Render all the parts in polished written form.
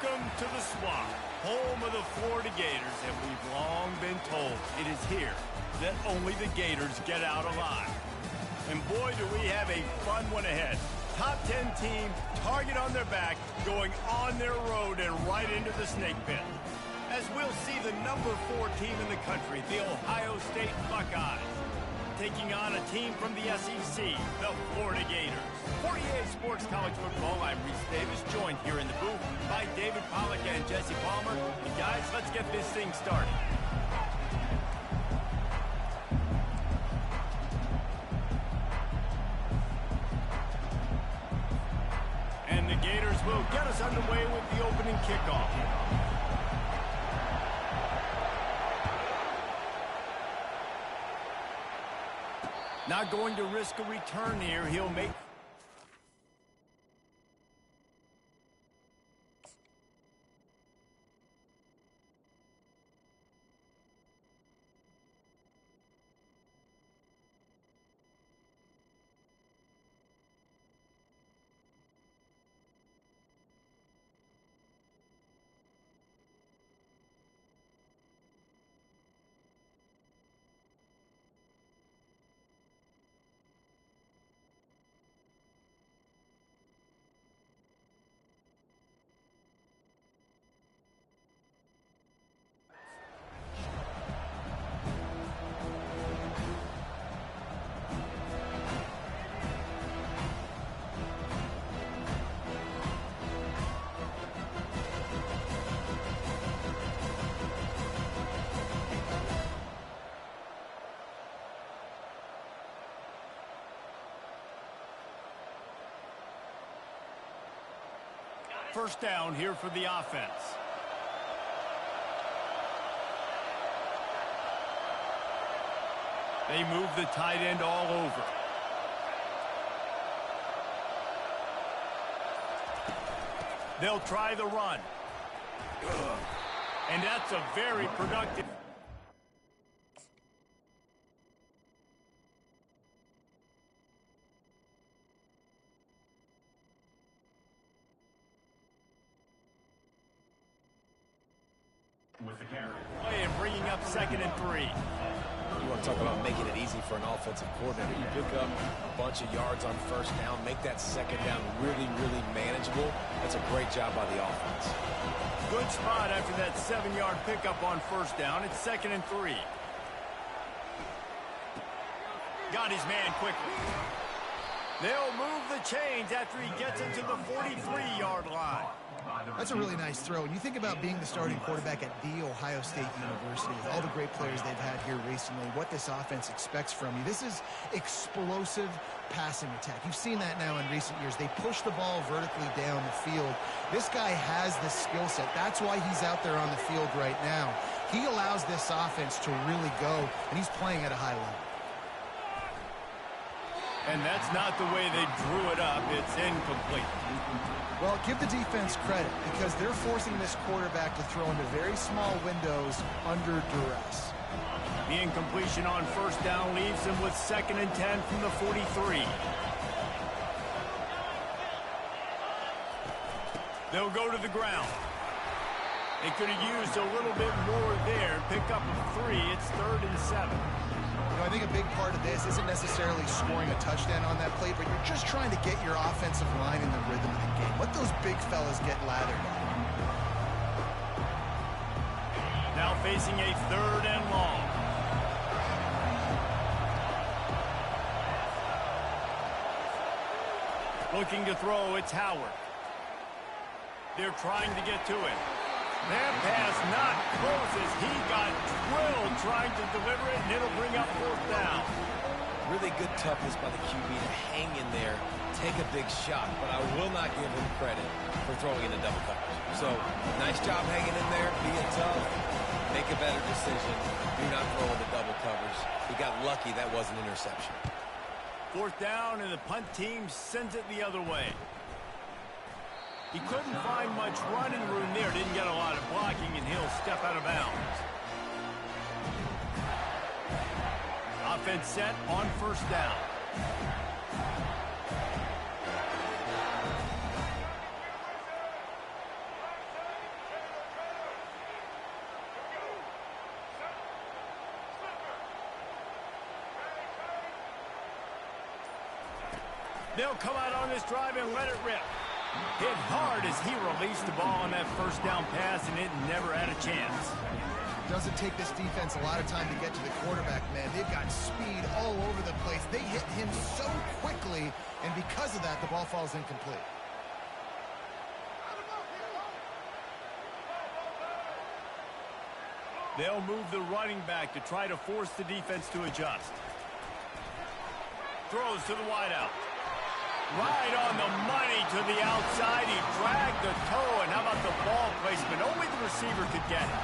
Welcome to the Swamp, home of the Florida Gators, and we've long been told it is here that only the Gators get out alive. And boy, do we have a fun one ahead. Top 10 team, target on their back, going on their road and right into the snake pit. As we'll see the number 4 team in the country, the Ohio State Buckeyes, taking on a team from the SEC, the Florida Gators. For EA Sports College Football, I'm Reese Davis, joined here in the booth by David Pollack and Jesse Palmer. And guys, let's get this thing started. And the Gators will get us underway with the opening kickoff. Not going to risk a return here. He'll make... First down here for the offense. They move the tight end all over. They'll try the run. And that's a very productive... with the carry. And bringing up 2nd and 3. You want to talk about making it easy for an offensive coordinator. You pick up a bunch of yards on first down, make that second down really, really manageable. That's a great job by the offense. Good spot after that 7-yard pickup on first down. It's 2nd and 3. Got his man quickly. They'll move the chains after he gets into the 43-yard line. That's a really nice throw. And you think about being the starting quarterback at The Ohio State University, with all the great players they've had here recently, what this offense expects from you. This is explosive passing attack. You've seen that now in recent years. They push the ball vertically down the field. This guy has the skill set. That's why he's out there on the field right now. He allows this offense to really go, and he's playing at a high level. And that's not the way they drew it up. It's incomplete. Well, give the defense credit, because they're forcing this quarterback to throw into very small windows under duress. The incompletion on first down leaves him with 2nd and 10 from the 43. They'll go to the ground. They could have used a little bit more there. Pick up a 3. It's 3rd and 7. You know, I think a big part of this isn't necessarily scoring a touchdown on that play, but you're just trying to get your offensive line in the rhythm of the game. Let those big fellas get lathered. Now facing a 3rd and long. Looking to throw, it's Howard. They're trying to get to it. That pass not close as he got drilled trying to deliver it, and it'll bring up 4th down. Really good toughness by the QB to hang in there, take a big shot, but I will not give him credit for throwing into double coverage. So, nice job hanging in there, being tough, make a better decision, do not throw into double coverage. He got lucky that was an interception. 4th down, and the punt team sends it the other way. He couldn't find much running room there, didn't get a lot of blocking, and he'll step out of bounds. Offense set on first down. They'll come out on this drive and let it rip. Hit hard as he released the ball on that first down pass, and it never had a chance. Doesn't take this defense a lot of time to get to the quarterback, man. They've got speed all over the place. They hit him so quickly, and because of that, the ball falls incomplete. They'll move the running back to try to force the defense to adjust. Throws to the wideout. Right on the money to the outside. He dragged the toe, and how about the ball placement? Only the receiver could get it.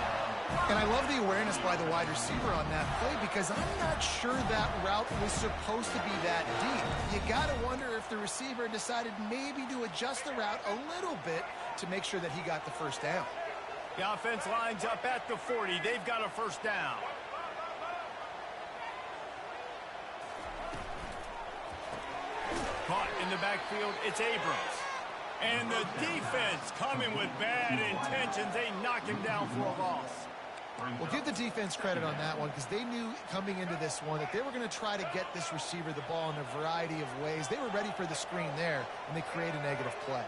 And I love the awareness by the wide receiver on that play because I'm not sure that route was supposed to be that deep. You got to wonder if the receiver decided maybe to adjust the route a little bit to make sure that he got the first down. The offense lines up at the 40. They've got a first down. Caught in the backfield, it's Abrams. And the defense coming with bad intentions. They knock him down for a loss. Well, give the defense credit on that one because they knew coming into this one that they were going to try to get this receiver the ball in a variety of ways. They were ready for the screen there, and they create a negative play.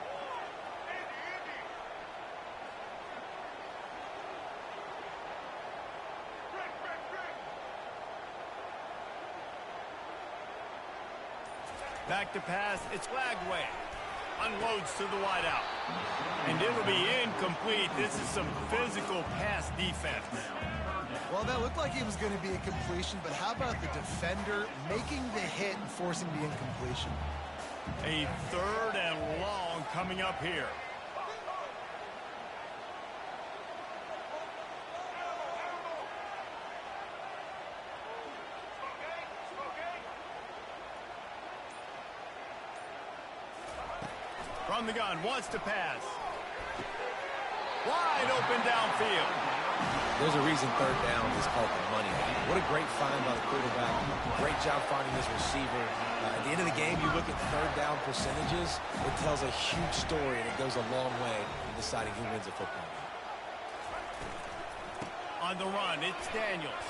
Back to pass, it's Lagway. Unloads to the wideout. And it'll be incomplete. This is some physical pass defense. Well, that looked like it was going to be a completion, but how about the defender making the hit and forcing the incompletion? A third and long coming up here. From the gun, wants to pass. Wide open downfield. There's a reason third down is called the money. What a great find by the quarterback. Great job finding his receiver. At the end of the game, you look at third down percentages. It tells a huge story, and it goes a long way in deciding who wins a football game. On the run, it's Daniels.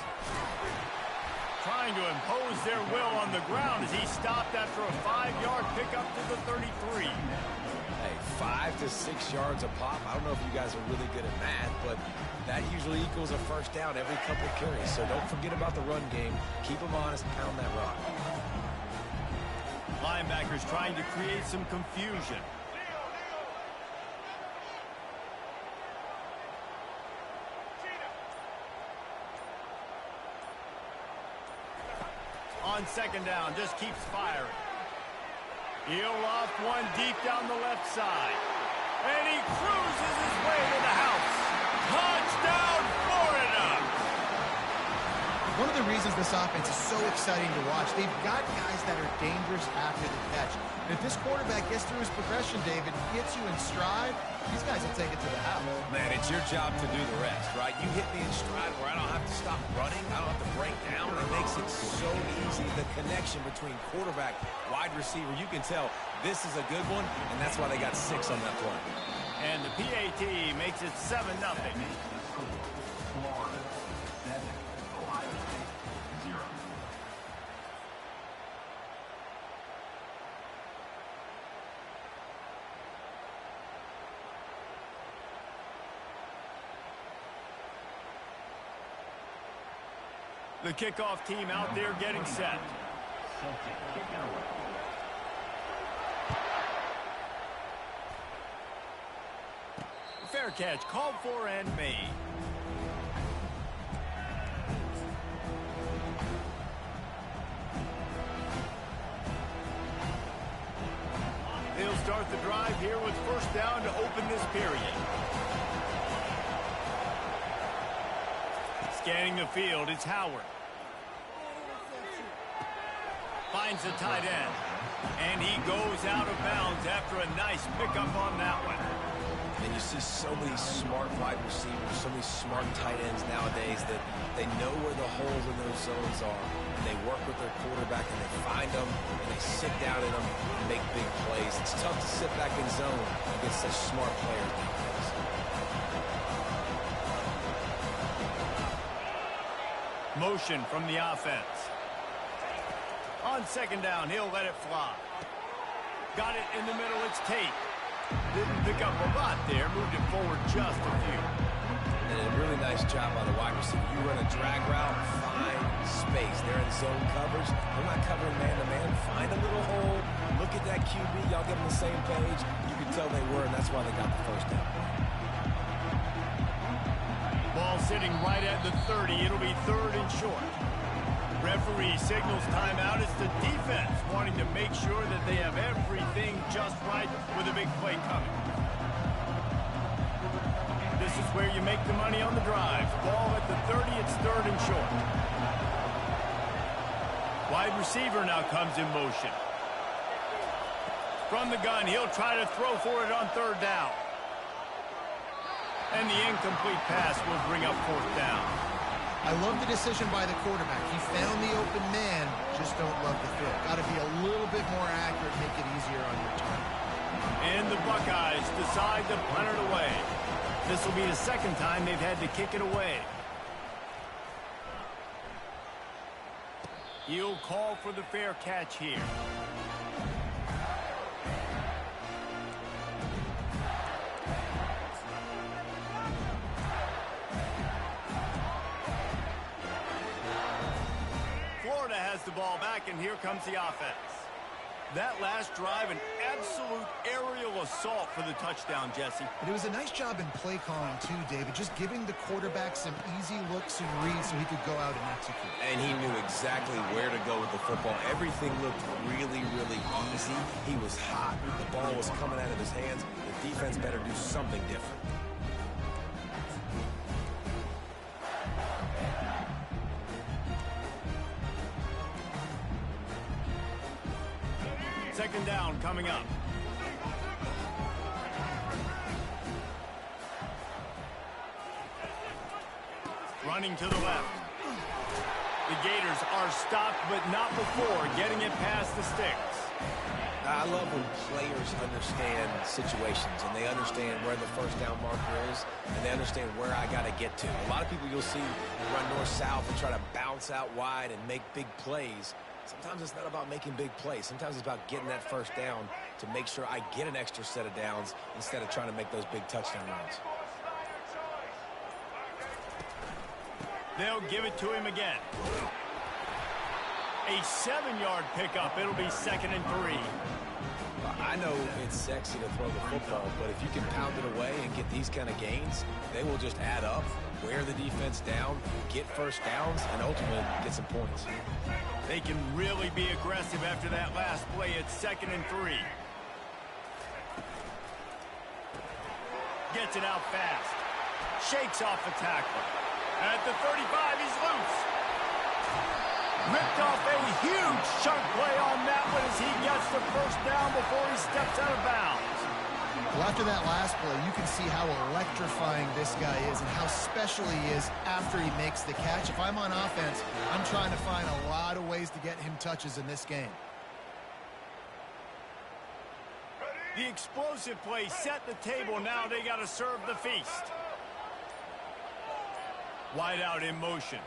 Trying to impose their will on the ground as he stopped after a 5-yard pickup to the 33. Hey, 5 to 6 yards a pop. I don't know if you guys are really good at math, but that usually equals a first down every couple carries. So don't forget about the run game. Keep them honest, pound that rock. Linebackers trying to create some confusion. On second down, just keeps firing. He'll loft one deep down the left side. And he cruises his way to the house. Touchdown, Florida! One of the reasons this offense is so exciting to watch, they've got guys that are dangerous after the catch. And if this quarterback gets through his progression, David, gets you in stride, these guys will take it to the house. Man, it's your job to do the rest, right? You hit me in stride where I don't have to stop running. I don't have to break down. It makes it so easy. The connection between quarterback, wide receiver, you can tell this is a good one, and that's why they got 6 on that play. And the PAT makes it 7-0. The kickoff team out there getting set. Fair catch, called for and made. They'll start the drive here with first down to open this period. Scanning the field, it's Howard. Finds the tight end. And he goes out of bounds after a nice pickup on that one. And you see so many smart wide receivers, so many smart tight ends nowadays that they know where the holes in those zones are. And they work with their quarterback and they find them and they sit down in them and make big plays. It's tough to sit back in zone against such smart players nowadays. Motion from the offense. On second down, he'll let it fly. Got it in the middle. It's Tate. Didn't pick up a lot there. Moved it forward just a few. And a really nice job by the wide receiver. You run a drag route, find space. They're in zone coverage. They're not covering man-to-man. Find a little hole. Look at that QB. Y'all get on the same page. You can tell they were, and that's why they got the first down. Ball sitting right at the 30. It'll be 3rd and short. Referee signals timeout. It's the defense wanting to make sure that they have everything just right with a big play coming. This is where you make the money on the drive. Ball at the 30. It's 3rd and short. Wide receiver now comes in motion. From the gun, he'll try to throw for it on 3rd down. And the incomplete pass will bring up 4th down. I love the decision by the quarterback. He found the open man, just don't love the fit. Got to be a little bit more accurate, make it easier on your target. And the Buckeyes decide to punt it away. This will be the 2nd time they've had to kick it away. He'll call for the fair catch here. Florida has the ball back, and here comes the offense. That last drive, an absolute aerial assault for the touchdown, Jesse. But it was a nice job in play calling too, David, just giving the quarterback some easy looks and reads so he could go out and execute. And he knew exactly where to go with the football. Everything looked really, really easy. He was hot. The ball was coming out of his hands. The defense better do something different. Second down coming up. Running to the left. The Gators are stopped, but not before getting it past the sticks. I love when players understand situations and they understand where the first down marker is and they understand where I got to get to. A lot of people you'll see run north-south and try to bounce out wide and make big plays. Sometimes it's not about making big plays. Sometimes it's about getting that first down to make sure I get an extra set of downs instead of trying to make those big touchdown runs. They'll give it to him again. A 7-yard pickup. It'll be 2nd and 3. I know it's sexy to throw the football, but if you can pound it away and get these kind of gains, they will just add up, wear the defense down, get first downs, and ultimately get some points. They can really be aggressive after that last play. It's 2nd and 3. Gets it out fast. Shakes off the tackler. At the 35, he's loose. Ripped off a huge chunk play on that one as he gets the first down before he steps out of bounds. Well, after that last play, you can see how electrifying this guy is and how special he is after he makes the catch. If I'm on offense, I'm trying to find a lot of ways to get him touches in this game. The explosive play set the table. Now they got to serve the feast. Wide out in motion.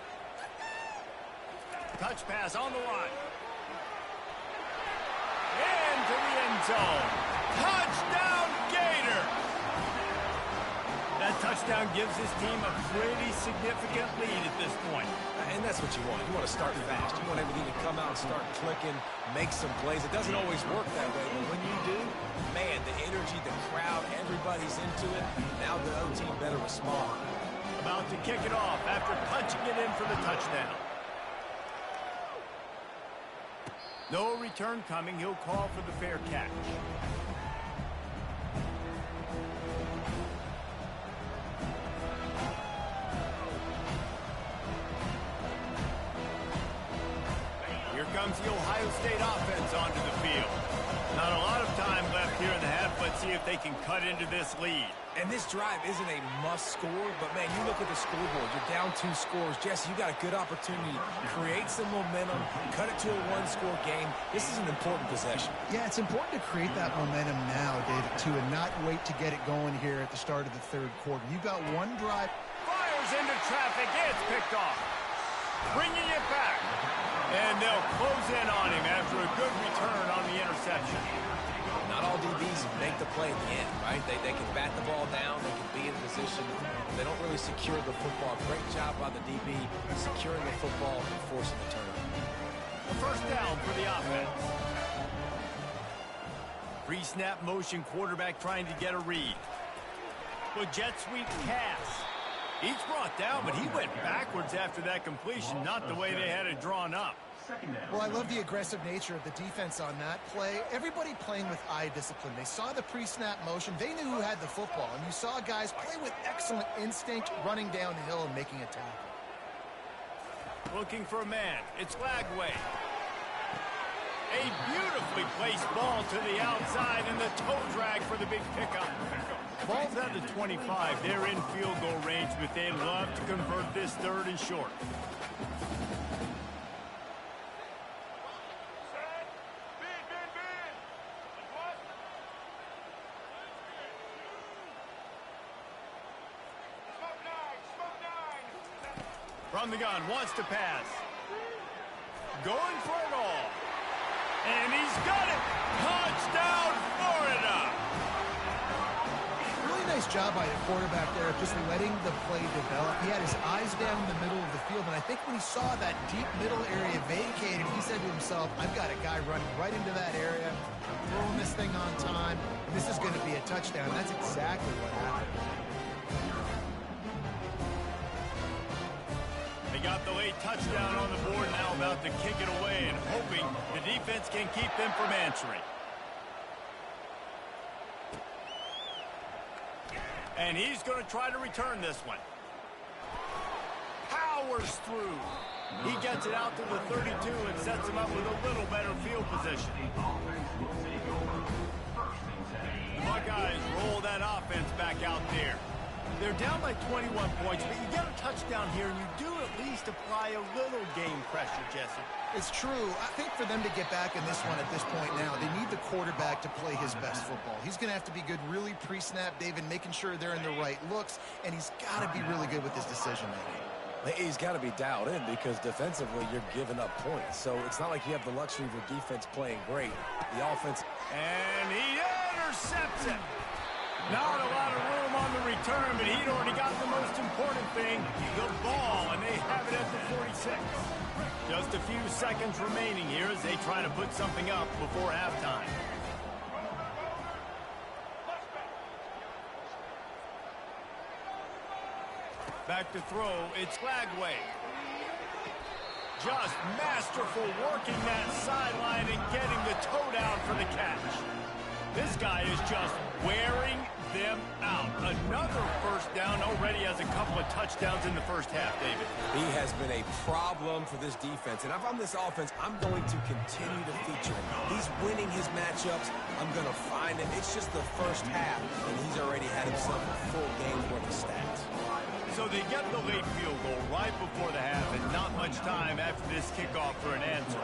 Touch pass on the line. Into the end zone. Touchdown, Gator! That touchdown gives his team a pretty significant lead at this point. And that's what you want. You want to start fast. You want everything to come out and start clicking, make some plays. It doesn't always work that way, but when you do, man, the energy, the crowd, everybody's into it. Now the other team better respond. About to kick it off after punching it in for the touchdown. No return coming. He'll call for the fair catch. Here comes the Ohio State offense onto the field. Not a lot of time left here in the half. Let's see if they can cut into this lead. And this drive isn't a must score, but, man, you look at the scoreboard. You're down 2 scores. Jesse, you got a good opportunity. Create some momentum. Cut it to a 1-score game. This is an important possession. Yeah, it's important to create that momentum now, David, too, and not wait to get it going here at the start of the 3rd quarter. You've got one drive. Fires into traffic. It's picked off. Bringing it back. And they'll close in on him after a good return on the interception. Not all DBs make the play at the end, right? They can bat the ball down, they can be in position. They don't really secure the football. Great job by the DB securing the football and forcing the turnover. A first down for the offense. Pre-snap motion quarterback trying to get a read. With jet sweep pass. He's brought down, but he went backwards after that completion, not the way they had it drawn up. Well, I love the aggressive nature of the defense on that play. Everybody playing with eye discipline. They saw the pre-snap motion. They knew who had the football. And you saw guys play with excellent instinct, running downhill and making a tackle. Looking for a man. It's Lagway. A beautifully placed ball to the outside and the toe drag for the big pickup. Ball's at the 25. They're in field goal range, but they'd love to convert this third and short. From the gun, wants to pass. Going for it all. And he's got it. Touchdown, Florida. Really nice job by the quarterback there of just letting the play develop. He had his eyes down in the middle of the field, and I think when he saw that deep middle area vacated, he said to himself, I've got a guy running right into that area, throwing this thing on time, and this is going to be a touchdown. That's exactly what happened. They got the late touchdown on the board, now about to kick it away and hoping the defense can keep them from answering. And he's going to try to return this one. Powers through. He gets it out to the 32 and sets him up with a little better field position. The Buckeyes roll that offense back out there. They're down by 21 points, but you get a touchdown here, and you do at least apply a little game pressure, Jesse. It's true. I think for them to get back in this one at this point now, they need the quarterback to play his best football. He's going to have to be good really pre-snap, David, making sure they're in the right looks, and he's got to be really good with his decision-making. He's got to be dialed in because defensively you're giving up points. So it's not like you have the luxury of your defense playing great. The offense... And he intercepts it. Not a lot of room on the return, but he'd already got the most important thing, the ball, and they have it at the 46. Just a few seconds remaining here as they try to put something up before halftime. Back to throw, it's Lagway. Just masterful working that sideline and getting the toe down for the catch. This guy is just wearing them out. Another first down, already has a couple of touchdowns in the first half, David. He has been a problem for this defense. And if I'm this offense, I'm going to continue to feature him. He's winning his matchups. I'm going to find him. It's just the first half, and he's already had himself a full game's worth of stats. So they get the late field goal right before the half, and not much time after this kickoff for an answer.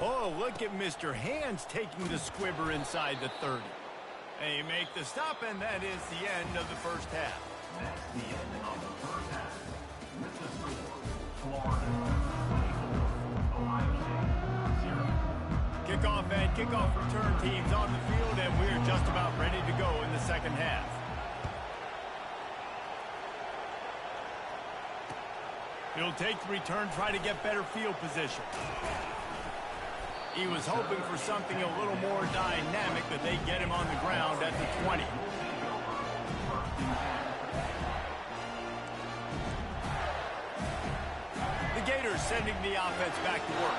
Oh, look at Mr. Hands taking the squibber inside the 30. They make the stop, and that is the end of the first half. That's the end of the first half. With the score, Florida, Ohio State, 0. Kickoff and kickoff return teams on the field, and we're just about ready to go in the second half. He'll take the return, try to get better field position. He was hoping for something a little more dynamic, but they get him on the ground at the 20. The Gators sending the offense back to work.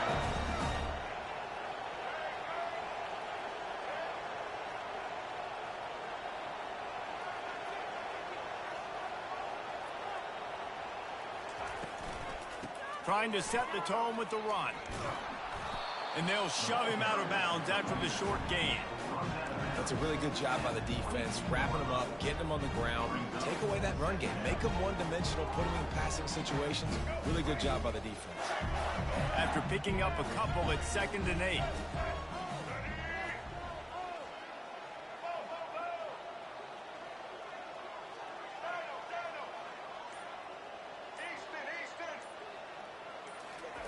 Trying to set the tone with the run. And they'll shove him out of bounds after the short gain. That's a really good job by the defense, wrapping him up, getting him on the ground. Take away that run game. Make him one-dimensional, put him in passing situations. Really good job by the defense. After picking up a couple at 2nd and 8.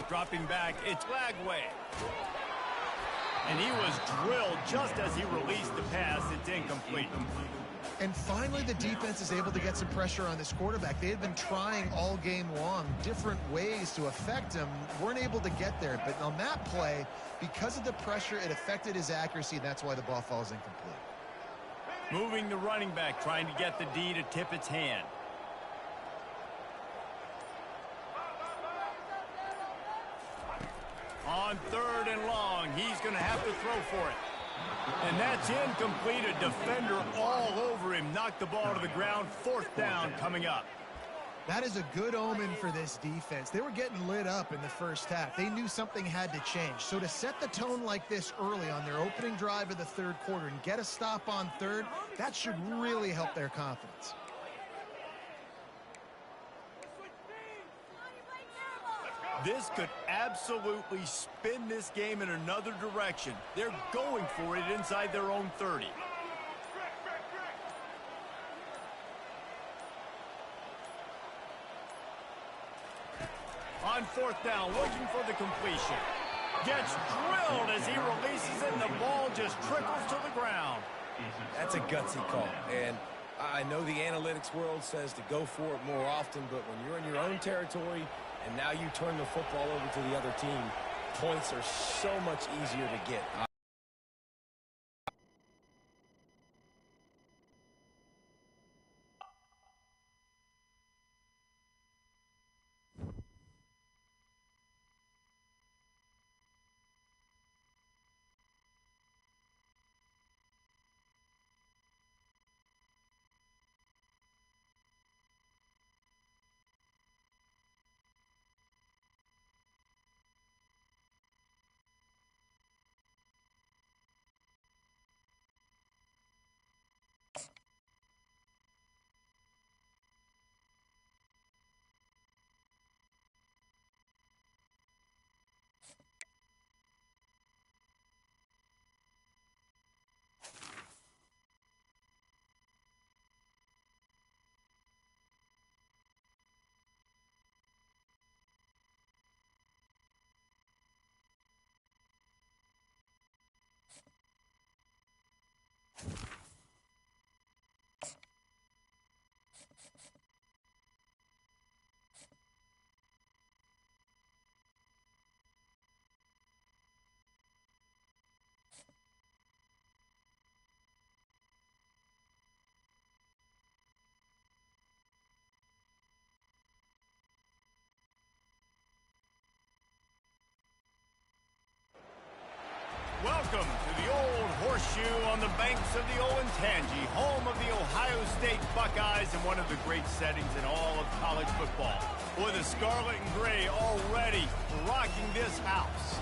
Dropping back, it's Lagway. And he was drilled just as he released the pass. It's incomplete. And finally, the defense is able to get some pressure on this quarterback. They had been trying all game long different ways to affect him. Weren't able to get there. But on that play, because of the pressure, it affected his accuracy. And that's why the ball falls incomplete. Moving the running back, trying to get the D to tip its hand. On 3rd and long, he's going to have to throw for it. And that's incomplete. A defender all over him. Knocked the ball to the ground. 4th down coming up. That is a good omen for this defense. They were getting lit up in the first half. They knew something had to change. So to set the tone like this early on their opening drive of the 3rd quarter and get a stop on 3rd, that should really help their confidence. This could absolutely spin this game in another direction. They're going for it inside their own 30. On 4th down, looking for the completion. Gets drilled as he releases it, and the ball just trickles to the ground. That's a gutsy call. And I know the analytics world says to go for it more often, but when you're in your own territory and now you turn the football over to the other team, points are so much easier to get. Welcome to the old horseshoe on the banks of the Olentangy, home of the Ohio State Buckeyes and one of the great settings in all of college football. With the scarlet and gray already rocking this house.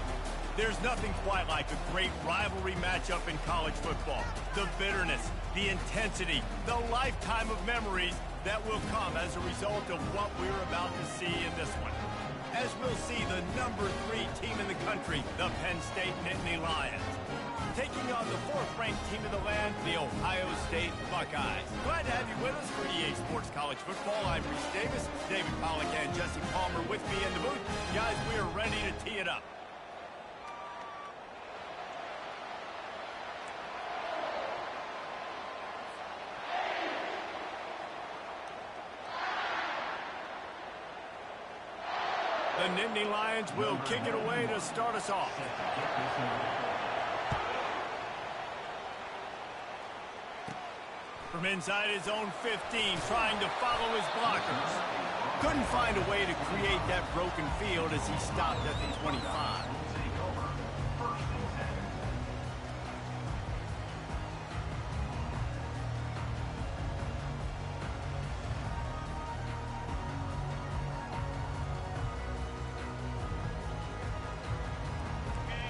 There's nothing quite like a great rivalry matchup in college football. The bitterness, the intensity, the lifetime of memories that will come as a result of what we're about to see in this one. As we'll see the number 3 team in the country, the Penn State Nittany Lions, taking on the 4th-ranked team of the land, the Ohio State Buckeyes. Glad to have you with us for EA Sports College Football. I'm Reese Davis, David Pollack, and Jesse Palmer with me in the booth. Guys, we are ready to tee it up. The Nittany Lions will kick it away to start us off. From inside his own 15, trying to follow his blockers. Couldn't find a way to create that broken field as he stopped at the 25.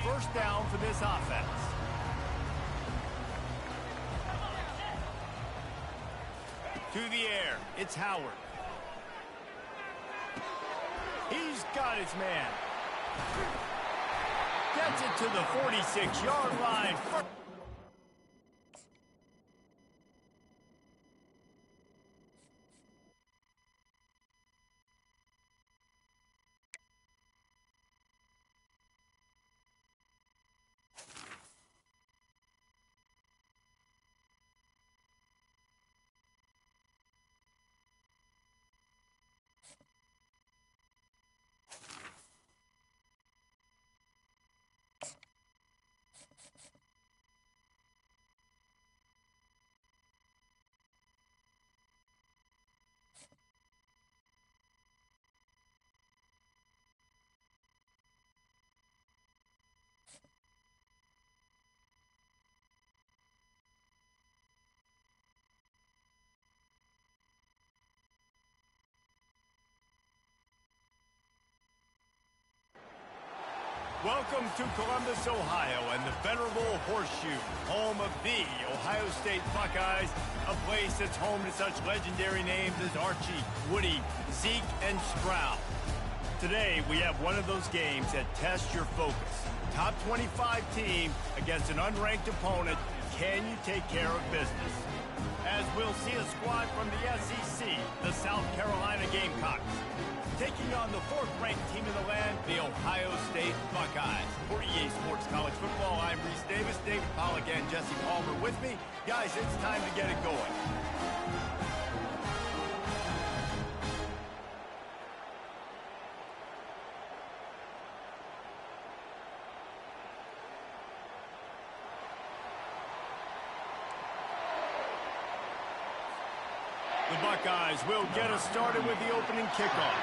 First down for this offense. To the air, it's Howard. He's got his man. Gets it to the 46-yard line. Welcome to Columbus, Ohio, and the venerable Horseshoe, home of the Ohio State Buckeyes, a place that's home to such legendary names as Archie, Woody, Zeke, and Stroud. Today, we have one of those games that tests your focus. Top 25 team against an unranked opponent. Can you take care of business? As we'll see a squad from the SEC, the South Carolina Gamecocks, taking on the fourth-ranked team in the land, the Ohio State Buckeyes. For EA Sports College Football, I'm Reese Davis, David Pollack, and Jesse Palmer with me. Guys, it's time to get it going. The Buckeyes will get us started with the opening kickoff.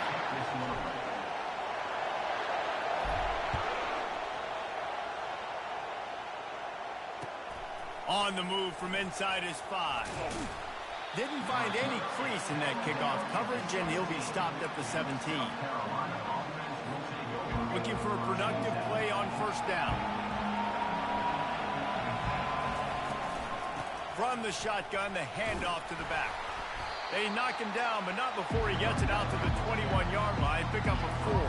On the move from inside is 5. Didn't find any crease in that kickoff coverage, and he'll be stopped at the 17. Looking for a productive play on first down. From the shotgun, the handoff to the back. They knock him down, but not before he gets it out to the 21-yard line. Pick up a 4.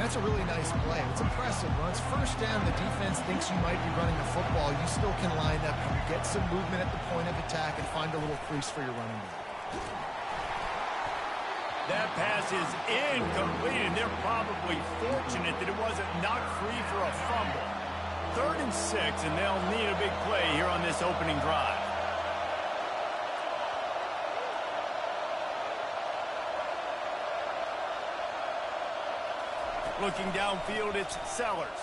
That's a really nice play. It's impressive. Once first down, the defense thinks you might be running the football. You still can line up and get some movement at the point of attack and find a little crease for your running back. That pass is incomplete, and they're probably fortunate that it wasn't knocked free for a fumble. 3rd and 6, and they'll need a big play here on this opening drive. Looking downfield, it's Sellers.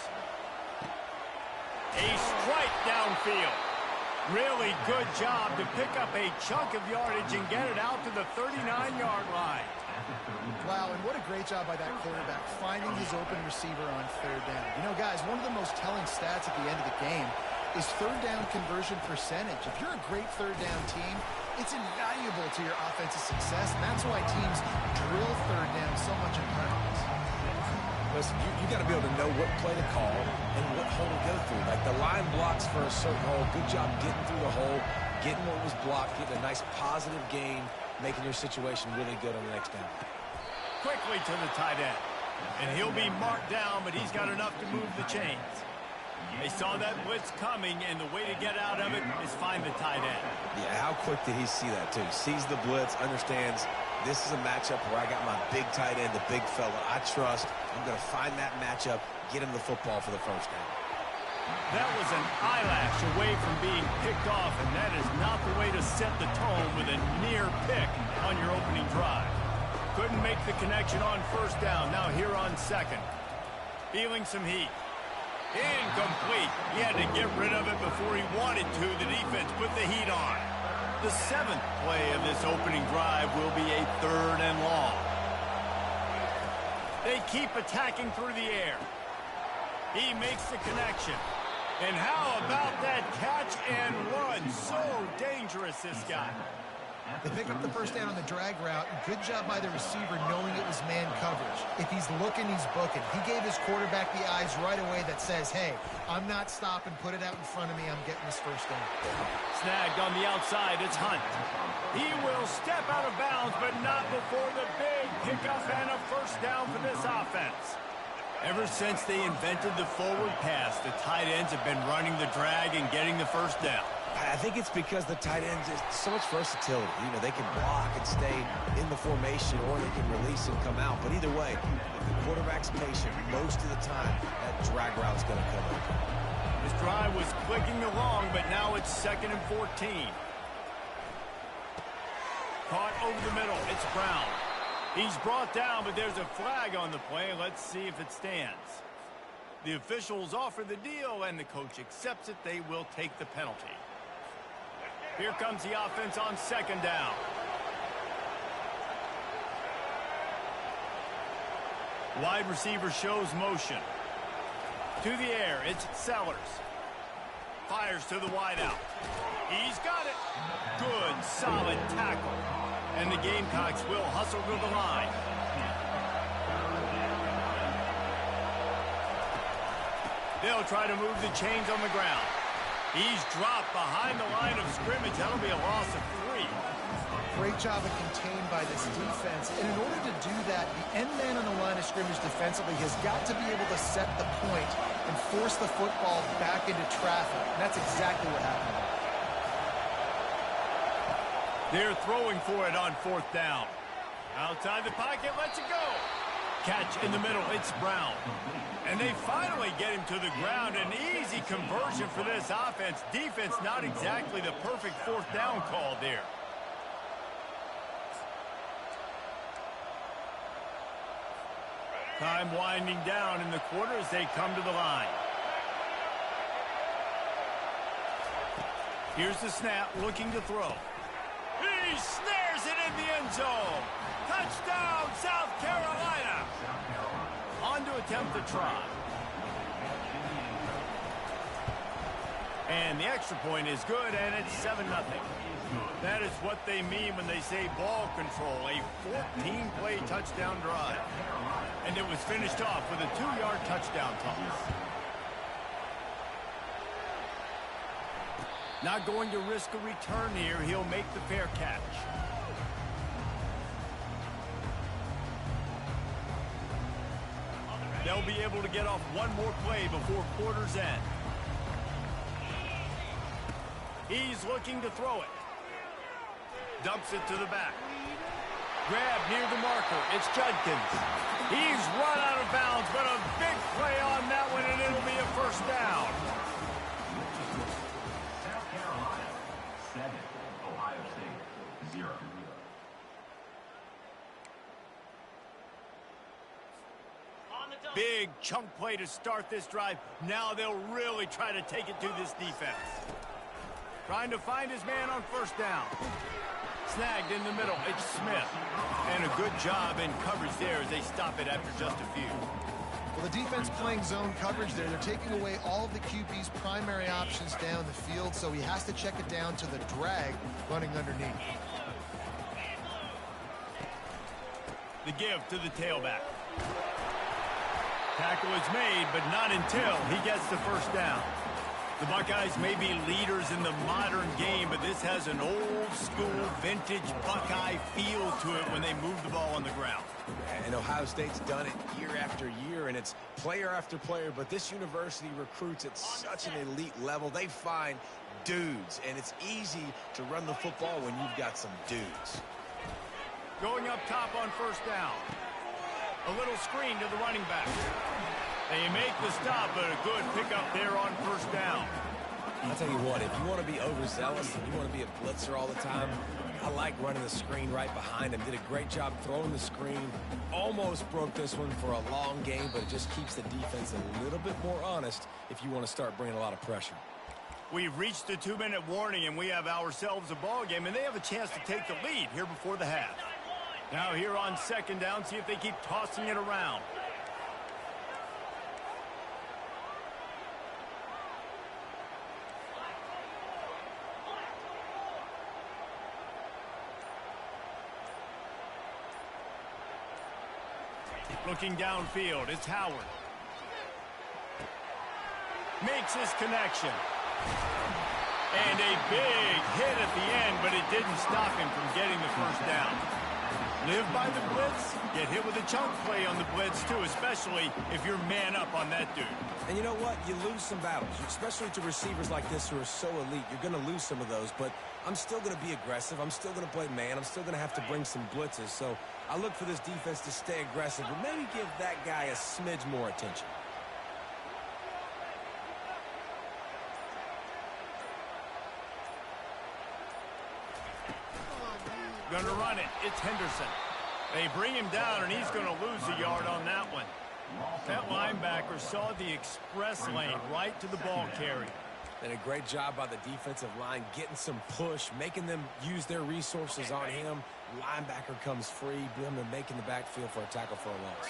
A strike downfield. Really good job to pick up a chunk of yardage and get it out to the 39-yard line. Wow, and what a great job by that quarterback, finding his open receiver on 3rd down. You know, guys, one of the most telling stats at the end of the game is 3rd down conversion percentage. If you're a great 3rd down team, it's invaluable to your offensive success, and that's why teams drill 3rd down so much in practice. Listen, you got to be able to know what play to call and what hole to go through. Like the line blocks for a certain hole. Good job getting through the hole, getting what was blocked, getting a nice positive gain, making your situation really good on the next down. Quickly to the tight end. And he'll be marked down, but he's got enough to move the chains. They saw that blitz coming, and the way to get out of it is find the tight end. Yeah, how quick did he see that, too? Sees the blitz, understands this is a matchup where I got my big tight end, the big fella I trust. I'm going to find that matchup, get him the football for the first down. That was an eyelash away from being picked off, and that is not the way to set the tone with a near pick on your opening drive. Couldn't make the connection on first down. Now here on 2nd. Feeling some heat. Incomplete. He had to get rid of it before he wanted to. The defense put the heat on. The 7th play of this opening drive will be a 3rd and long. They keep attacking through the air. He makes the connection. And how about that catch and run? So dangerous, this guy. They pick up the first down on the drag route. Good job by the receiver knowing it was man coverage. If he's looking, he's booking. He gave his quarterback the eyes right away that says, hey, I'm not stopping. Put it out in front of me. I'm getting this first down. Snagged on the outside. It's Hunt. He will step out of bounds, but not before the big pickup and a first down for this offense. Ever since they invented the forward pass, the tight ends have been running the drag and getting the first down. I think it's because the tight ends is so much versatility. You know, they can block and stay in the formation, or they can release and come out. But either way, if the quarterback's patient, most of the time, that drag route's going to come open. This drive was clicking along, but now it's 2nd and 14. Caught over the middle. It's Brown. He's brought down, but there's a flag on the play. Let's see if it stands. The officials offer the deal, and the coach accepts it. They will take the penalty. Here comes the offense on 2nd down. Wide receiver shows motion. To the air, it's Sellers. Fires to the wideout. He's got it. Good, solid tackle. And the Gamecocks will hustle to the line. They'll try to move the chains on the ground. He's dropped behind the line of scrimmage. That'll be a loss of 3. Great job of contained by this defense. And in order to do that, the end man on the line of scrimmage defensively has got to be able to set the point and force the football back into traffic. And that's exactly what happened. They're throwing for it on 4th down. Outside the pocket, lets it go. Catch in the middle, it's Brown. And they finally get him to the ground. An easy conversion for this offense. Defense not exactly the perfect 4th down call there. Time winding down in the quarter as they come to the line. Here's the snap, looking to throw. He snares it in the end zone. Touchdown, South Carolina. On to attempt the try. And the extra point is good, and it's 7-0. That is what they mean when they say ball control, a 14-play touchdown drive. And it was finished off with a 2-yard touchdown toss. Not going to risk a return here. He'll make the fair catch. They'll be able to get off one more play before quarter's end. He's looking to throw it. Dumps it to the back. Grab near the marker. It's Judkins. He's run out of bounds, but a big play on that one, and it'll be a first down. South Carolina 7, Ohio State 0. Big chunk play to start this drive. Now they'll really try to take it to this defense. Trying to find his man on 1st down. Snagged in the middle. It's Smith. And a good job in coverage there as they stop it after just a few. Well, the defense playing zone coverage there. They're taking away all of the QB's primary options down the field, so he has to check it down to the drag running underneath. The give to the tailback. Tackle is made, but not until he gets the first down. The Buckeyes may be leaders in the modern game, but this has an old-school, vintage Buckeye feel to it when they move the ball on the ground. And Ohio State's done it year after year, and it's player after player, but this university recruits at such an elite level. They find dudes, and it's easy to run the football when you've got some dudes. Going up top on 1st down. A little screen to the running back. They make the stop, but a good pickup there on 1st down. I'll tell you what, if you want to be overzealous and you want to be a blitzer all the time, I like running the screen right behind him. Did a great job throwing the screen. Almost broke this one for a long game, but it just keeps the defense a little bit more honest if you want to start bringing a lot of pressure. We've reached the 2-minute warning, and we have ourselves a ball game, and they have a chance to take the lead here before the half. Now here on 2nd down, see if they keep tossing it around. Looking downfield, it's Howard. Makes his connection. And a big hit at the end, but it didn't stop him from getting the first down. Live by the blitz, get hit with a chunk play on the blitz too, especially if you're man up on that dude. And you know what? You lose some battles, especially to receivers like this who are so elite. You're going to lose some of those, but I'm still going to be aggressive. I'm still going to play man. I'm still going to have to bring some blitzes. So I look for this defense to stay aggressive, but maybe give that guy a smidge more attention. Going to run it. It's Henderson. They bring him down, and he's going to lose a yard on that one. That linebacker saw the express lane right to the ball carrier. And a great job by the defensive line getting some push, making them use their resources on him. Linebacker comes free, boom, and making the backfield for a tackle for a loss.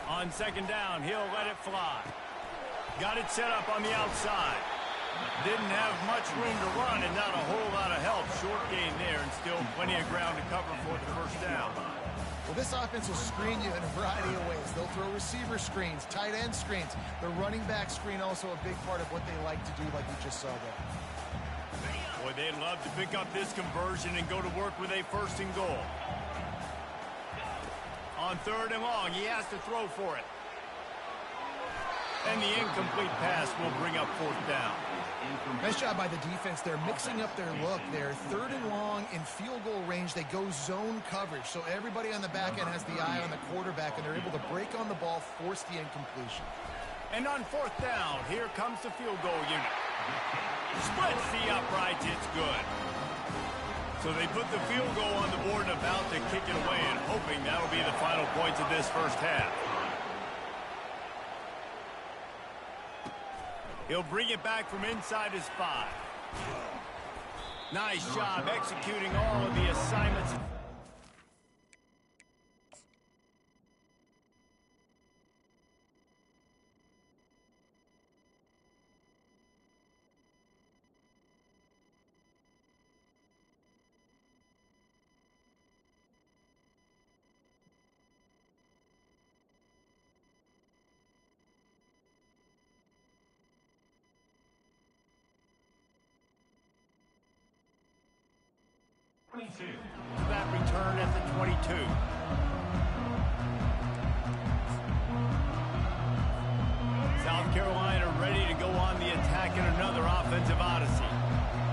On 2nd down, he'll let it fly. Got it set up on the outside. Didn't have much room to run and not a whole lot of help. Short gain there and still plenty of ground to cover for the first down. Well, this offense will screen you in a variety of ways. They'll throw receiver screens, tight end screens. The running back screen also a big part of what they like to do, like we just saw there. Boy, they'd love to pick up this conversion and go to work with a first and goal. On 3rd and long, he has to throw for it. And the incomplete pass will bring up 4th down. Nice job by the defense. They're mixing up their look. They're 3rd and long in field goal range. They go zone coverage. So everybody on the back end has the eye on the quarterback, and they're able to break on the ball, force the incompletion. And on 4th down, here comes the field goal unit. Splits the uprights. It's good. So they put the field goal on the board and about to kick it away, and hoping that'll be the final points of this first half. He'll bring it back from inside his 5. Nice job executing all of the assignments. That return at the 22. South Carolina ready to go on the attack in another offensive odyssey.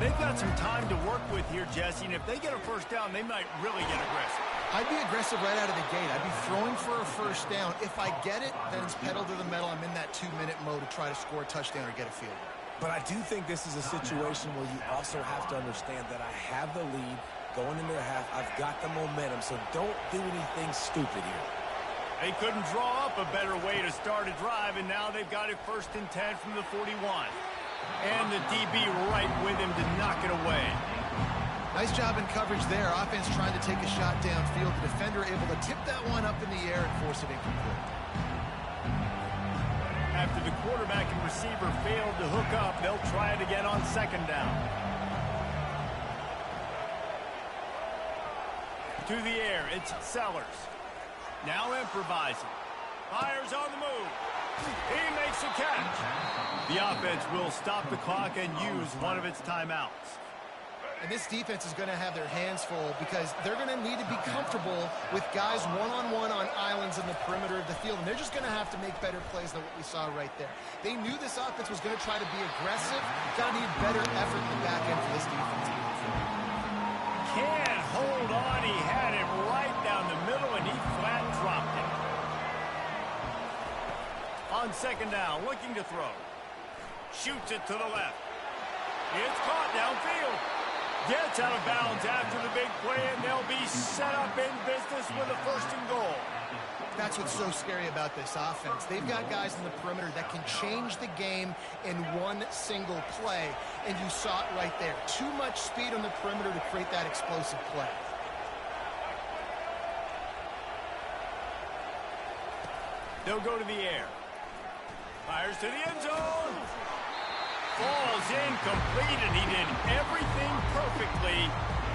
They've got some time to work with here, Jesse, and if they get a first down, they might really get aggressive. I'd be aggressive right out of the gate. I'd be throwing for a first down. If I get it, then it's pedal to the metal. I'm in that 2-minute mode to try to score a touchdown or get a field goal. But I do think this is a situation where you also have to understand that I have the lead going into the half. I've got the momentum, so don't do anything stupid here. They couldn't draw up a better way to start a drive, and now they've got it 1st and 10 from the 41. And the DB right with him to knock it away. Nice job in coverage there. Offense trying to take a shot downfield. The defender able to tip that one up in the air and force it incomplete. After the quarterback and receiver failed to hook up, they'll try it again on 2nd down. To the air, it's Sellers. Now improvising. Fires on the move. He makes a catch. The offense will stop the clock and use one of its timeouts. And this defense is going to have their hands full because they're going to need to be comfortable with guys one-on-one on islands in the perimeter of the field. And they're just going to have to make better plays than what we saw right there. They knew this offense was going to try to be aggressive. Got to need better effort in the back end for this defense. Can't hold on. He had it right down the middle, and he flat dropped it. On 2nd down, looking to throw. Shoots it to the left. It's caught downfield. Gets out of bounds after the big play, and they'll be set up in business with a 1st and goal. That's what's so scary about this offense. They've got guys in the perimeter that can change the game in one single play, and you saw it right there. Too much speed on the perimeter to create that explosive play. They'll go to the air. Fires to the end zone. Falls incomplete, and he did everything perfectly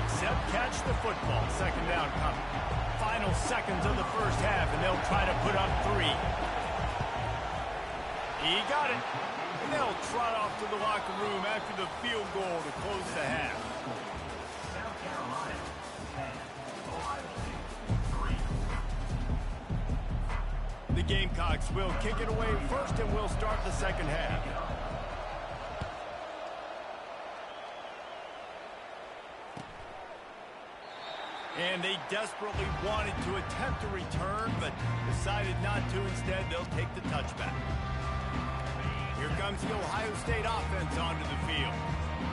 except catch the football. 2nd down coming. Final seconds of the first half, and they'll try to put up 3. He got it. And they'll trot off to the locker room after the field goal to close the half. South Carolina 10, Ohio State 3. The Gamecocks will kick it away first, and we'll start the 2nd half. And they desperately wanted to attempt a return, but decided not to. Instead, they'll take the touchback. Here comes the Ohio State offense onto the field.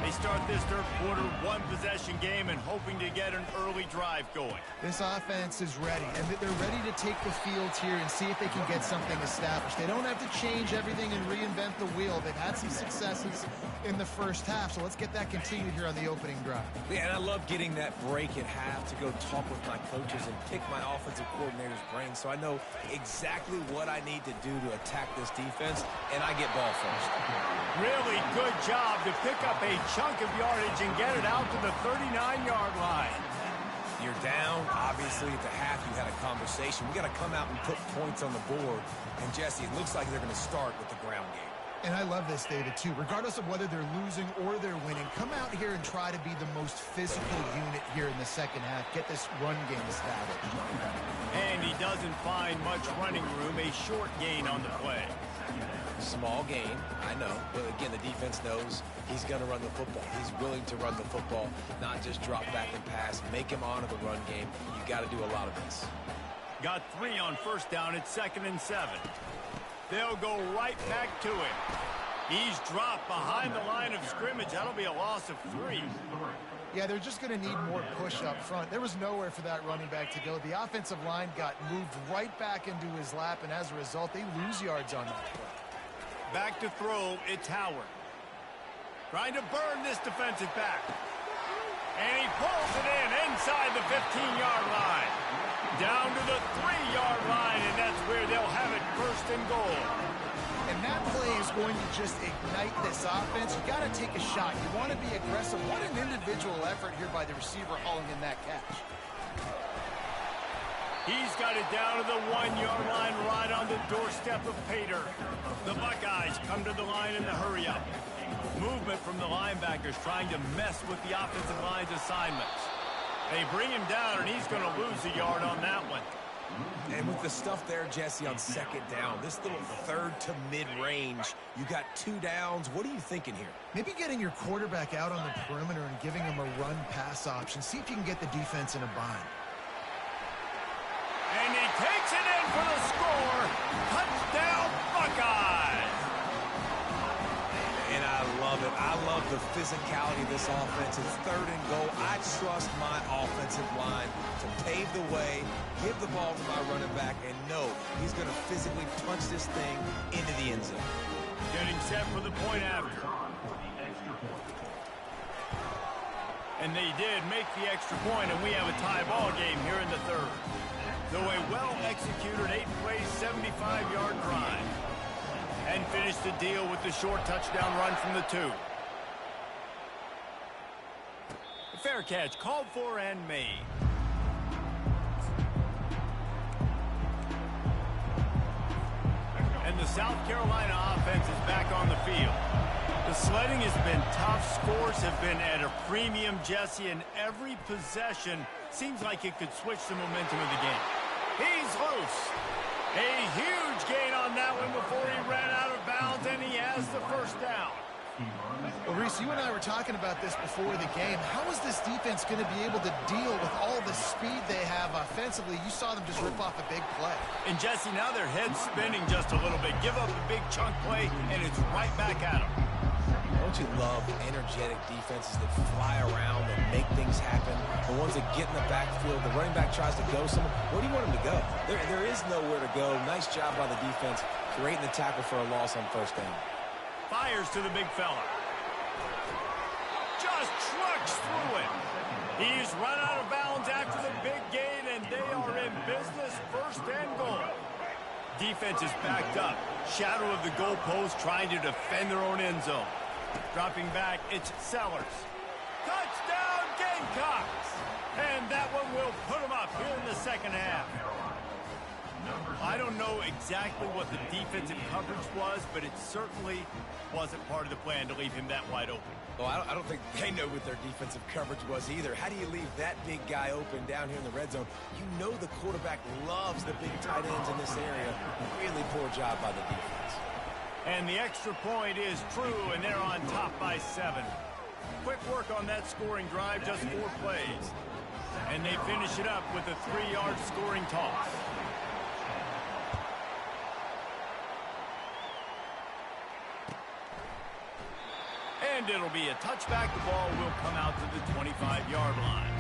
They start this third quarter one-possession game and hoping to get an early drive going. This offense is ready, and they're ready to take the field here and see if they can get something established. They don't have to change everything and reinvent the wheel. They've had some successes in the first half, so let's get that continued here on the opening drive. Yeah, and I love getting that break at half to go talk with my coaches and pick my offensive coordinator's brain so I know exactly what I need to do to attack this defense, and I get ball first. Really good job to pick up a chunk of yardage and get it out to the 39-yard line. You're down. Obviously, at the half, you had a conversation. We got to come out and put points on the board. And, Jesse, it looks like they're going to start with the ground game. And I love this, David, too. Regardless of whether they're losing or they're winning, come out here and try to be the most physical unit here in the second half. Get this run game established. And he doesn't find much running room. A short gain on the play. Small gain, I know. But, again, the defense knows he's going to run the football. He's willing to run the football, not just drop back and pass. Make him honor the run game. You got to do a lot of this. Got 3 on first down at 2nd and 7. They'll go right back to him. He's dropped behind the line of scrimmage. That'll be a loss of 3. Yeah, they're just going to need more push up front. There was nowhere for that running back to go. The offensive line got moved right back into his lap, and as a result, they lose yards on that play. Back to throw, it's Howard. Trying to burn this defensive back. And he pulls it in inside the 15-yard line. Down to the 3-yard line, and that's where they'll have it 1st and goal. And that play is going to just ignite this offense. You got to take a shot. You want to be aggressive. What an individual effort here by the receiver hauling in that catch. He's got it down to the 1-yard line right on the doorstep of Pater. The Buckeyes come to the line in the hurry-up. Movement from the linebackers trying to mess with the offensive line's assignments. They bring him down, and he's going to lose a yard on that one. And with the stuff there, Jesse, on 2nd down, this little 3rd to mid-range, you got 2 downs. What are you thinking here? Maybe getting your quarterback out on the perimeter and giving him a run-pass option. See if you can get the defense in a bind. And he takes it in for the score. Touchdown, Buckeyes! And I love it. I love the physicality of this offense. It's 3rd and goal. I trust my offensive line to pave the way, give the ball to my running back, and know he's going to physically punch this thing into the end zone. Getting set for the point after. And they did make the extra point, and we have a tie ball game here in the 3rd. So a well-executed 8-play, 75-yard drive. And finish the deal with the short touchdown run from the 2. A fair catch called for and made. And the South Carolina offense is back on the field. The sledding has been tough. Scores have been at a premium, Jesse, and every possession seems like it could switch the momentum of the game. He's loose. A huge gain on that one before he ran out of bounds, and he has the 1st down. Well, Reese, you and I were talking about this before the game. How is this defense going to be able to deal with all the speed they have offensively? You saw them just rip off a big play. And, Jesse, now their head's spinning just a little bit. Give up a big chunk play, and it's right back at them. Don't you love energetic defenses that fly around and make things happen? The ones that get in the backfield, the running back tries to go somewhere. Where do you want him to go? There is nowhere to go. Nice job by the defense, creating the tackle for a loss on 1st down. Fires to the big fella. Just trucks through it. He's run out of bounds after the big gain, and they are in business, 1st and goal. Defense is backed up. Shadow of the goalpost trying to defend their own end zone. Dropping back, it's Sellers. Touchdown, Gamecocks! And that one will put them up here in the 2nd half. I don't know exactly what the defensive coverage was, but it certainly wasn't part of the plan to leave him that wide open. Well, I don't think they know what their defensive coverage was either. How do you leave that big guy open down here in the red zone? You know the quarterback loves the big tight ends in this area. Really poor job by the defense. And the extra point is true, and they're on top by 7. Quick work on that scoring drive, just 4 plays. And they finish it up with a 3-yard scoring toss. And it'll be a touchback. The ball will come out to the 25-yard line.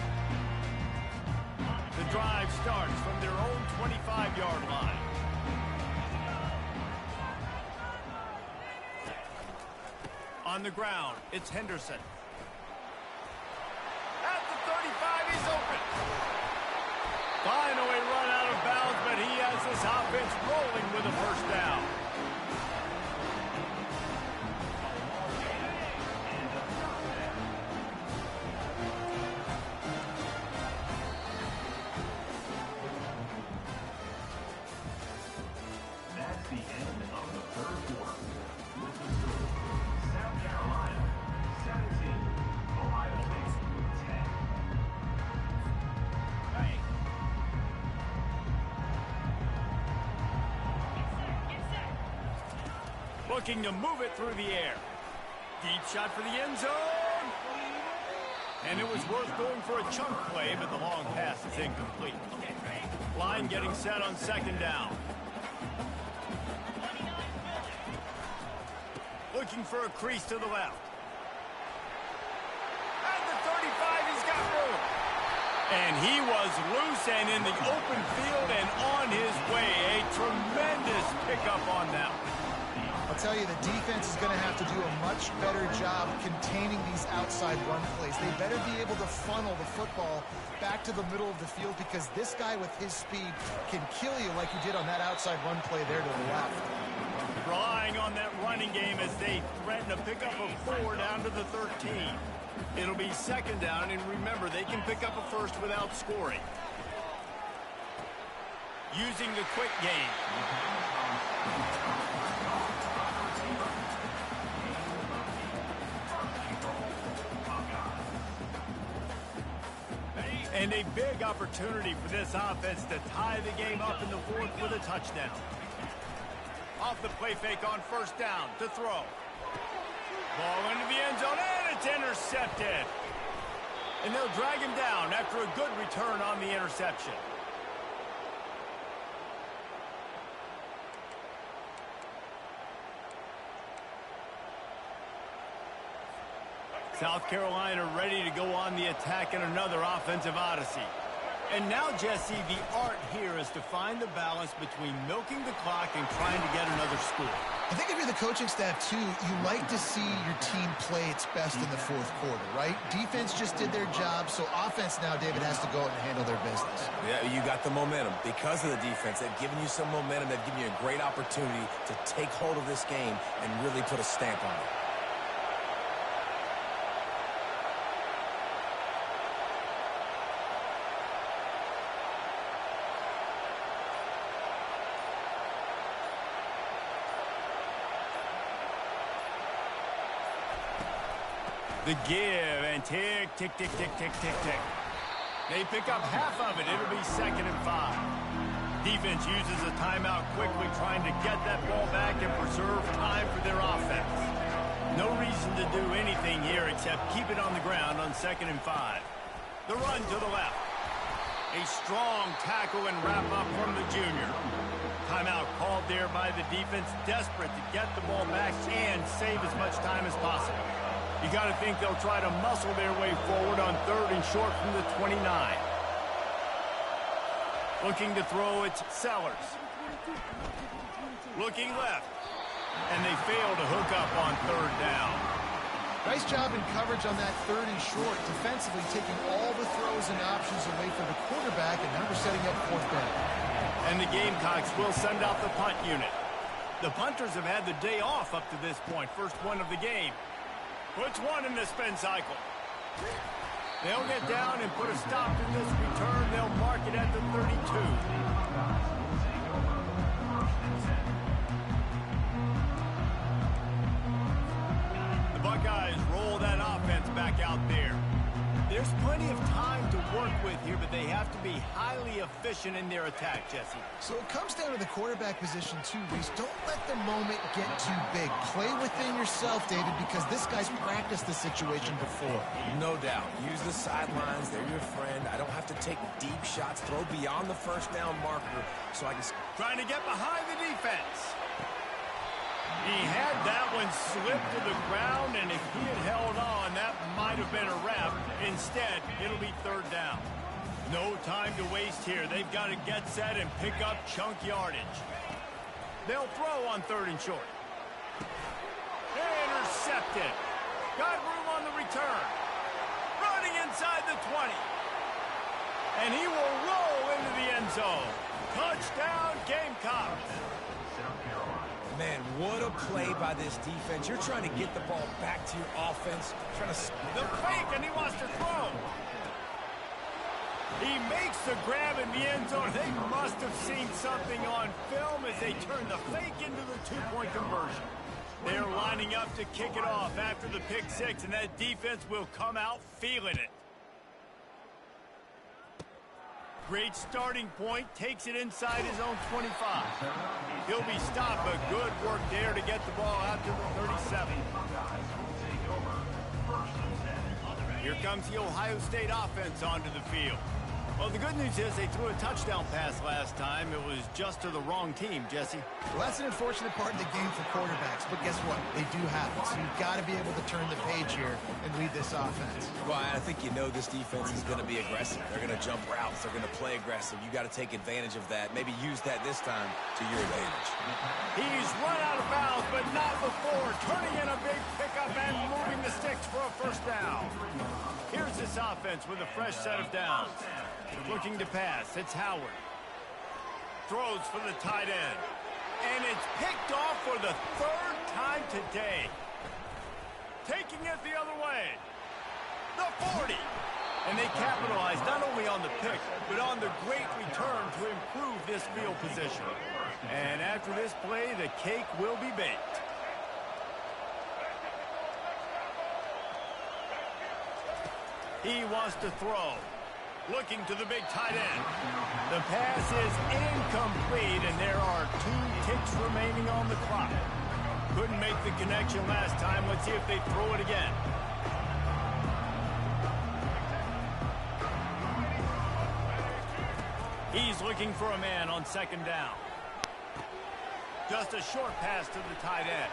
The drive starts from their own 25-yard line. On the ground, it's Henderson. At the 35, he's open. Finally run out of bounds, but he has this offense rolling with a first down. That's the end of the third quarter. With the score, South Carolina 17, Ohio State 10. Looking to move it through the air. Deep shot for the end zone. And it was worth going for a chunk play, but the long pass is incomplete. Line getting set on second down. Looking for a crease to the left. At the 35, he's got room. And he was loose and in the open field and on his way. A tremendous pickup on that one. I'll tell you, the defense is going to have to do a much better job containing these outside run plays. They better be able to funnel the football back to the middle of the field because this guy with his speed can kill you like he did on that outside run play there to the left. Relying on that running game as they threaten to pick up a 4 down to the 13. It'll be second down, and remember, they can pick up a first without scoring. Using the quick game. And a big opportunity for this offense to tie the game up in the fourth with a touchdown. Off the play fake on first down to throw. Ball into the end zone, and it's intercepted. And they'll drag him down after a good return on the interception. South Carolina ready to go on the attack in another offensive odyssey. And now, Jesse, the art here is to find the balance between milking the clock and trying to get another score. I think if you're the coaching staff, too, you like to see your team play its best in the fourth quarter, right? Defense just did their job, so offense now, David, has to go out and handle their business. Yeah, you got the momentum. Because of the defense, they've given you some momentum. They've given you a great opportunity to take hold of this game and really put a stamp on it. The give and tick, tick, tick, tick, tick, tick, tick. They pick up half of it. It'll be 2nd and 5. Defense uses a timeout quickly, trying to get that ball back and preserve time for their offense. No reason to do anything here except keep it on the ground on 2nd and 5. The run to the left. A strong tackle and wrap up from the junior. Timeout called there by the defense, desperate to get the ball back and save as much time as possible. You got to think they'll try to muscle their way forward on 3rd and short from the 29. Looking to throw, it's Sellers. Looking left. And they fail to hook up on 3rd down. Nice job in coverage on that 3rd and short, defensively taking all the throws and options away from the quarterback, and now we're setting up 4th down. And the Gamecocks will send out the punt unit. The punters have had the day off up to this point, first one of the game. Puts one in the spin cycle. They'll get down and put a stop to this return. They'll mark it at the 32. The Buckeyes roll that offense back out there. There's plenty of time to work with here, but they have to be highly efficient in their attack, Jesse. So it comes down to the quarterback position, too, Reese. Don't let the moment get too big. Play within yourself, David, because this guy's practiced the situation before. No doubt. Use the sidelines. They're your friend. I don't have to take deep shots, throw beyond the first down marker so I can... Trying to get behind the defense. He had that one slip to the ground, and if he had might have been a wrap. Instead, it'll be third down. No time to waste here. They've got to get set and pick up chunk yardage. They'll throw on 3rd and short. Intercepted. Got room on the return. Running inside the 20. And he will roll into the end zone. Touchdown, Gamecocks. Man, what a play by this defense. You're trying to get the ball back to your offense. Trying to... The fake, and he wants to throw. He makes the grab in the end zone. They must have seen something on film as they turn the fake into the two-point conversion. They're lining up to kick it off after the pick six, and that defense will come out feeling it. Great starting point, takes it inside his own 25. He'll be stopped, but good work there to get the ball out to the 37. Here comes the Ohio State offense onto the field. Well, the good news is they threw a touchdown pass last time. It was just to the wrong team, Jesse. Well, that's an unfortunate part of the game for quarterbacks, but guess what? They do have it, so you've got to be able to turn the page here and read this offense. Well, I think you know this defense is going to be aggressive. They're going to jump routes. They're going to play aggressive. You got to take advantage of that. Maybe use that this time to your advantage. He's run out of bounds, but not before. Turning in a big pickup and moving the sticks for a first down. Here's this offense with a fresh set of downs. Looking to pass, it's Howard. Throws for the tight end. And it's picked off for the 3rd time today. Taking it the other way. The 40. And they capitalize not only on the pick, but on the great return to improve this field position. And after this play, the cake will be baked. He wants to throw. Looking to the big tight end. The pass is incomplete, and there are 2 ticks remaining on the clock. Couldn't make the connection last time. Let's see if they throw it again. He's looking for a man on 2nd down. Just a short pass to the tight end.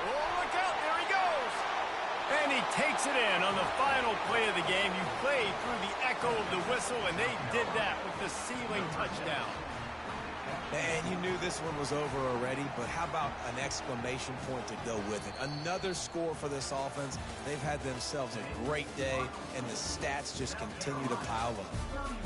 Oh, look out, there he goes. And he takes it in on the final play of the game. You played through the echo of the whistle, and they did that with the sealing touchdown. And you knew this one was over already, but how about an exclamation point to go with it? Another score for this offense. They've had themselves a great day, and the stats just continue to pile up.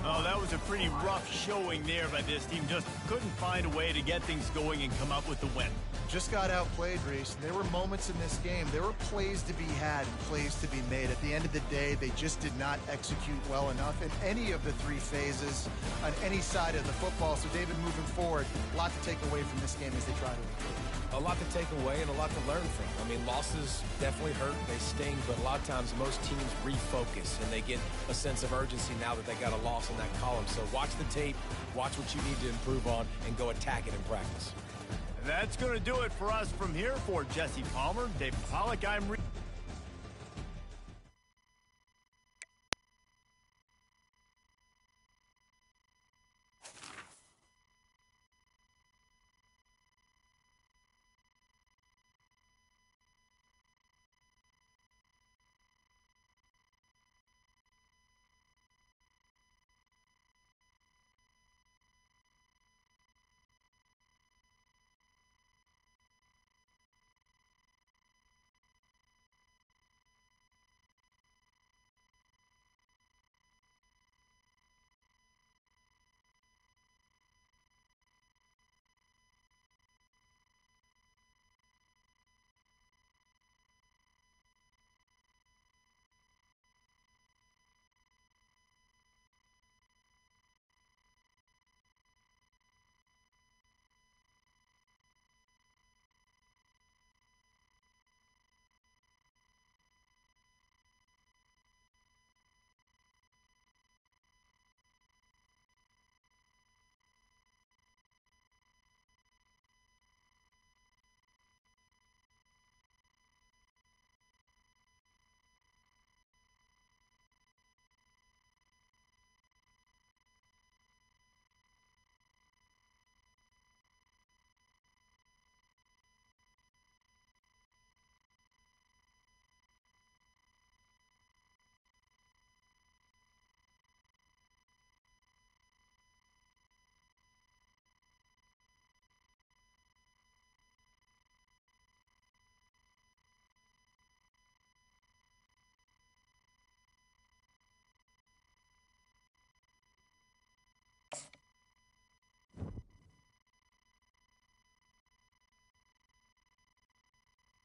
Oh, that was a pretty rough showing there by this team. Just couldn't find a way to get things going and come up with the win. Just got outplayed, Reese. There were moments in this game. There were plays to be had and plays to be made. At the end of the day, they just did not execute well enough in any of the 3 phases on any side of the football. So, David, moving forward, a lot to take away from this game as they try to improve. A lot to take away and a lot to learn from. I mean, losses definitely hurt, they sting, but a lot of times most teams refocus and they get a sense of urgency now that they got a loss in that column. So watch the tape, watch what you need to improve on, and go attack it in practice. That's going to do it for us from here. For Jesse Palmer, Dave Pollack, I'm